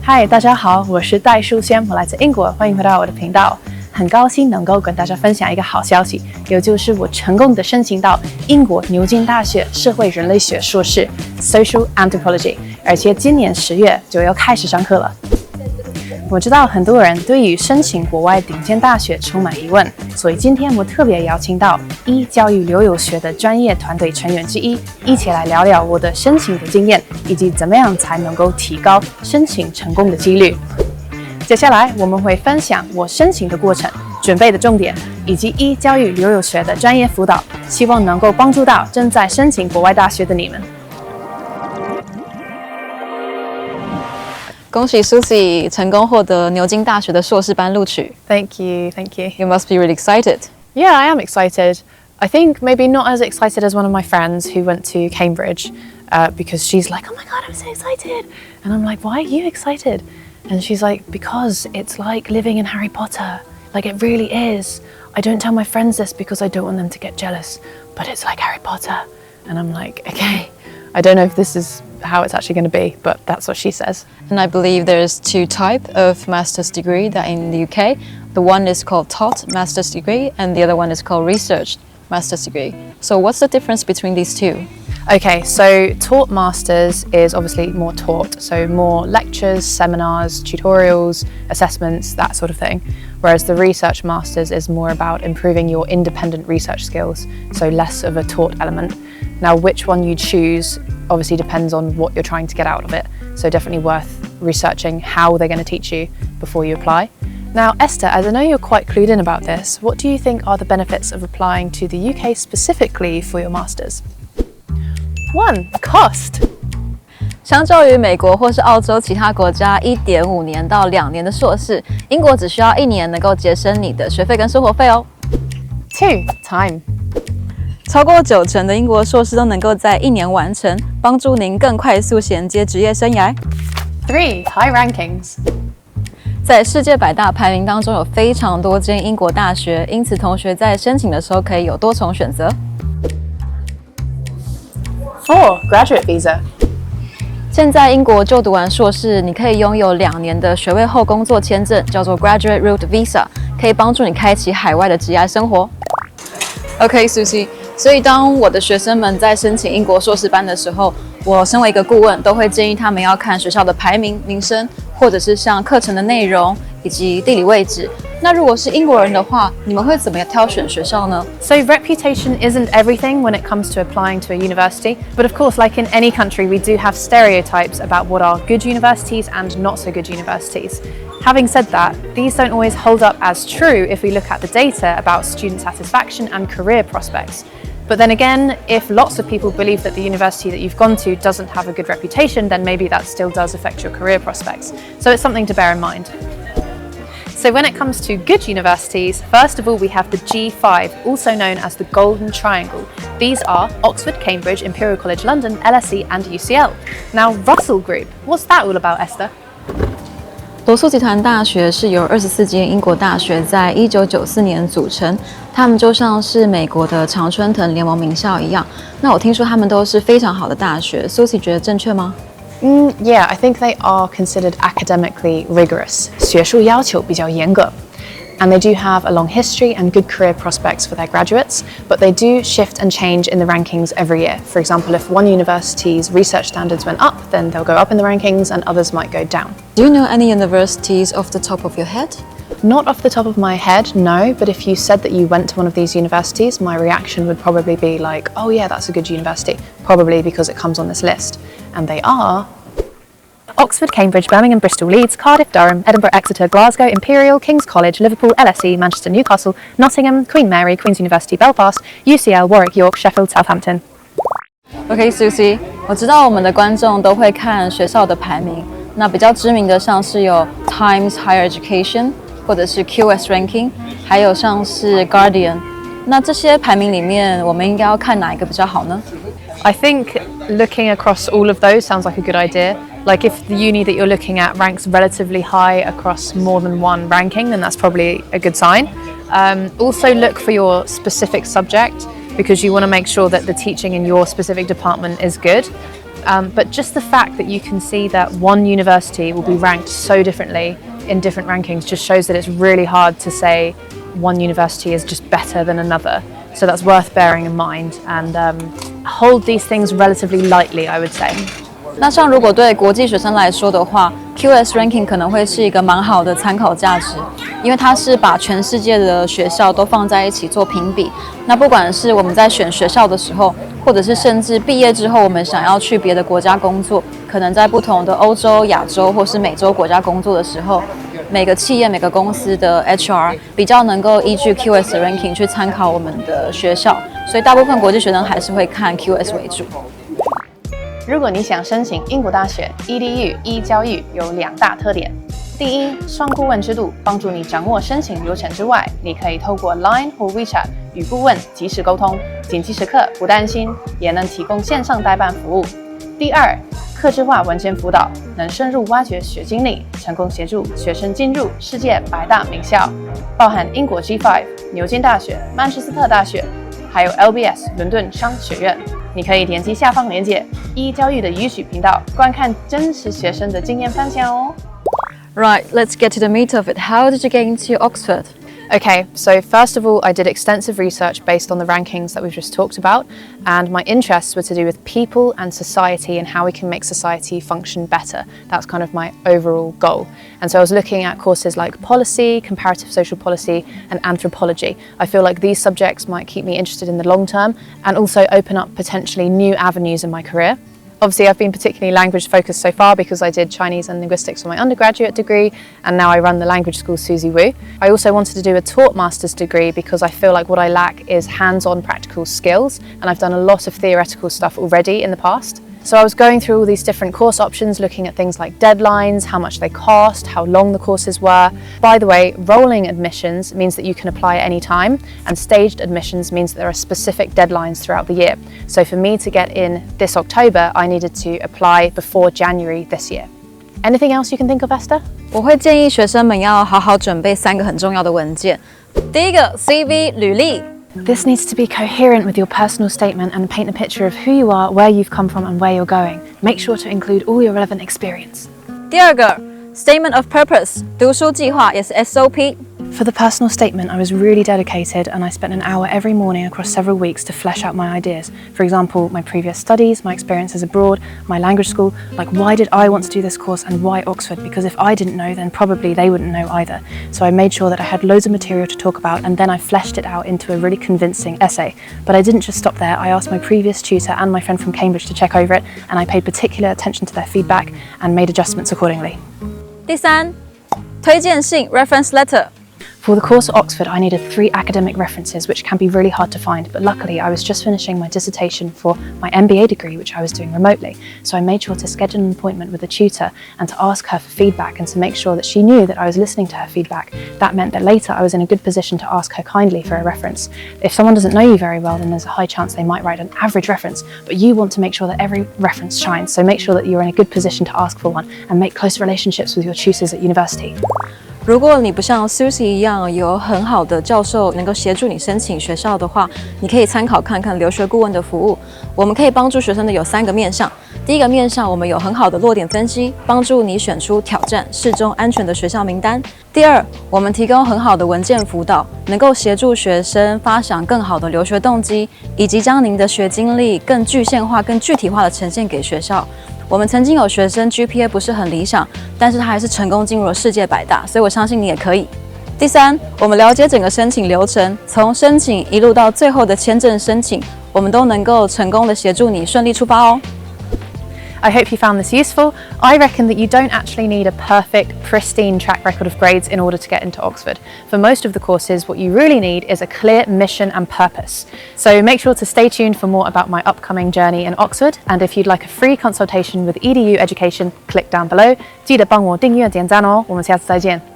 嗨，大家好，我是戴舒萱，我来自英国，欢迎回到我的频道。很高兴能够跟大家分享一个好消息，也就是我成功的申请到英国牛津大学社会人类学硕士 Social Anthropology， 而且今年10月就要开始上课了。我知道很多人对于申请国外顶尖大学充满疑问，所以今天我特别邀请到壹教育留学的专业团队成员之一，一起来聊聊我的申请的经验，以及怎么样才能够提高申请成功的几率。接下来我们会分享我申请的过程、准备的重点，以及壹教育留学的专业辅导，希望能够帮助到正在申请国外大学的你们。恭喜 Susie 成功获得牛津大学的硕士班录取。Thank you, thank you. You must be really excited. Yeah, I am excited. I think maybe not as excited as one of my friends who went to Cambridge because she's like, oh my God, I'm so excited. And I'm like, why are you excited? And she's like, because it's like living in Harry Potter. Like it really is. I don't tell my friends this because I don't want them to get jealous, but it's like Harry Potter. And I'm like, okay, I don't know if this is how it's actually going to be, but that's what she says. And I believe there's two types of master's degree that in the UK. The one is called taught master's degree and the other one is called research master's degree. So what's the difference between these two? Okay, so taught masters is obviously more taught, so more lectures, seminars, tutorials, assessments, that sort of thing. Whereas the research masters is more about improving your independent research skills, so less of a taught element. Now, which one you choose obviously depends on what you're trying to get out of it, so definitely worth researching how they're going to teach you before you apply. Now, Esther, as I know you're quite clued in about this, what do you think are the benefits of applying to the UK specifically for your masters? 1. Cost. 相较于美国或是澳洲其他国家1.5年到2年的硕士，英国只需要1年能够节省你的学费跟生活费哦。2. Time. 超过90%的英国硕士都能够在1年完成，帮助您更快速衔接职业生涯。3. High rankings. 在世界100大排名当中有非常多间英国大学，因此同学在申请的时候可以有多重选择。4. Graduate visa. 现在英国就读完硕士，你可以拥有2年的学位后工作签证，叫做 Graduate Route Visa， 可以帮助你开启海外的职业生活。OK, Susie， 所以当我的学生们在申请英国硕士班的时候，我身为一个顾问，都会建议他们要看学校的排名、名声，或者是像课程的内容以及地理位置。那如果是英国人的话，你们会怎么挑选学校呢？ So reputation isn't everything when it comes to applying to a university, but of course, like in any country, we do have stereotypes about what are good universities and not so good universities. Having said that, these don't always hold up as true if we look at the data about student satisfaction and career prospects. But then again, if lots of people believe that the university that you've gone to doesn't have a good reputation, then maybe that still does affect your career prospects. So it's something to bear in mind. So when it comes to good universities, first of all, we have the G5, also known as the Golden Triangle. These are Oxford, Cambridge, Imperial College London, LSE and UCL. Now, Russell Group, what's that all about, Esther? 罗素集团大学是由24间英国大学在1994年组成，他们就像是美国的常春藤联盟名校一样。那我听说他们都是非常好的大学 ，Susie 觉得正确吗？Yeah, I think they are considered academically rigorous. 学术要求比较严格。And they do have a long history and good career prospects for their graduates, but they do shift and change in the rankings every year. For example, if one university's research standards went up, then they'll go up in the rankings and others might go down. Do you know any universities off the top of your head? Not off the top of my head, no, but if you said that you went to one of these universities, my reaction would probably be like, oh yeah, that's a good university, probably because it comes on this list. And they are Oxford, Cambridge, Birmingham, Bristol, Leeds, Cardiff, Durham, Edinburgh, Exeter, Glasgow, Imperial, King's College, Liverpool, LSE, Manchester, Newcastle, Nottingham, Queen Mary, Queen's University, Belfast, UCL, Warwick, York, Sheffield, Southampton. OK, Susie， 我知道我们的观众都会看学校的排名，那比较知名的像是有 Times Higher Education 或者是 QS Ranking， 还有像是 Guardian。那这些排名里面，我们应该要看哪一个比较好呢？ I think looking across all of those sounds like a good idea. Like if the uni that you're looking at ranks relatively high across more than one ranking, then that's probably a good sign. Also look for your specific subject because you want to make sure that the teaching in your specific department is good. But just the fact that you can see that one university will be ranked so differently in different rankings just shows that it's really hard to say one university is just better than another. So that's worth bearing in mind and hold these things relatively lightly, I would say. 那像如果对国际学生来说的话 ，QS ranking 可能会是一个蛮好的参考价值，因为它是把全世界的学校都放在一起做评比。那不管是我们在选学校的时候，或者是甚至毕业之后，我们想要去别的国家工作，可能在不同的欧洲、亚洲或是美洲国家工作的时候，每个企业、每个公司的 HR 比较能够依据 QS ranking 去参考我们的学校，所以大部分国际学生还是会看 QS 为主。如果你想申请英国大学 EDU 壹教育有2大特点。第一，双顾问制度帮助你掌握申请流程之外，你可以透过 Line 或 WeChat 与顾问及时沟通，紧急时刻不担心，也能提供线上代办服务。第二，客制化文件辅导能深入挖掘学经历，成功协助学生进入世界100大名校，包含英国 G5、牛津大学、曼彻斯特大学，还有 LBS 伦敦商学院。你可以点击下方链接壹教育的 YouTube 频道，观看真实学生的经验分享哦。Right, let's get to the meat of it. How did you get into Oxford? Okay, so first of all, I did extensive research based on the rankings that we've just talked about, and my interests were to do with people and society and how we can make society function better. That's kind of my overall goal. And so I was looking at courses like policy, comparative social policy, and anthropology. I feel like these subjects might keep me interested in the long term and also open up potentially new avenues in my career. Obviously, I've been particularly language focused so far because I did Chinese and linguistics for my undergraduate degree, and now I run the language school Susie. I also wanted to do a taught master's degree because I feel like what I lack is hands-on practical skills, and I've done a lot of theoretical stuff already in the past. So I was going through all these different course options, looking at things like deadlines, how much they cost, how long the courses were. By the way, rolling admissions means that you can apply at any time, and staged admissions means that there are specific deadlines throughout the year. So for me to get in this October, I needed to apply before January this year. Anything else you can think of, Esther? 我会建议学生们要好好准备3个很重要的文件。第一个 CV 履历。This needs to be coherent with your personal statement and paint a picture of who you are, where you've come from, and where you're going. Make sure to include all your relevant experience. 第二个 Statement of Purpose 读书计划也是 SOP。For the personal statement, I was really dedicated and I spent an hour every morning across several weeks to flesh out my ideas. For example, my previous studies, my experiences abroad, my language school, like why did I want to do this course and why Oxford? Because if I didn't know, then probably they wouldn't know either. So I made sure that I had loads of material to talk about and then I fleshed it out into a really convincing essay. But I didn't just stop there. I asked my previous tutor and my friend from Cambridge to check over it, and I paid particular attention to their feedback and made adjustments accordingly. 第三，推荐信 reference letter。For the course at Oxford, I needed 3 academic references, which can be really hard to find, but luckily I was just finishing my dissertation for my MBA degree, which I was doing remotely. So I made sure to schedule an appointment with a tutor and to ask her for feedback and to make sure that she knew that I was listening to her feedback. That meant that later I was in a good position to ask her kindly for a reference. If someone doesn't know you very well, then there's a high chance they might write an average reference, but you want to make sure that every reference shines, so make sure that you're in a good position to ask for one and make close relationships with your tutors at university. 如果你不像 Susie 一样有很好的教授能够协助你申请学校的话，你可以参考看看留学顾问的服务。我们可以帮助学生的有3个面向。第一个面向，我们有很好的落点分析，帮助你选出挑战、适中、安全的学校名单。第二，我们提供很好的文件辅导，能够协助学生发想更好的留学动机，以及将您的学经历更具象化、更具体化的呈现给学校。我们曾经有学生 GPA 不是很理想，但是他还是成功进入了世界100大，所以我相信你也可以。第三，我们了解整个申请流程，从申请一路到最后的签证申请，我们都能够成功的协助你顺利出发哦。I hope you found this useful. I reckon that you don't actually need a perfect, pristine track record of grades in order to get into Oxford. For most of the courses, what you really need is a clear mission and purpose. So make sure to stay tuned for more about my upcoming journey in Oxford. And if you'd like a free consultation with EDU Education, click down below. 记得帮我订阅点赞哦，我们下次再见。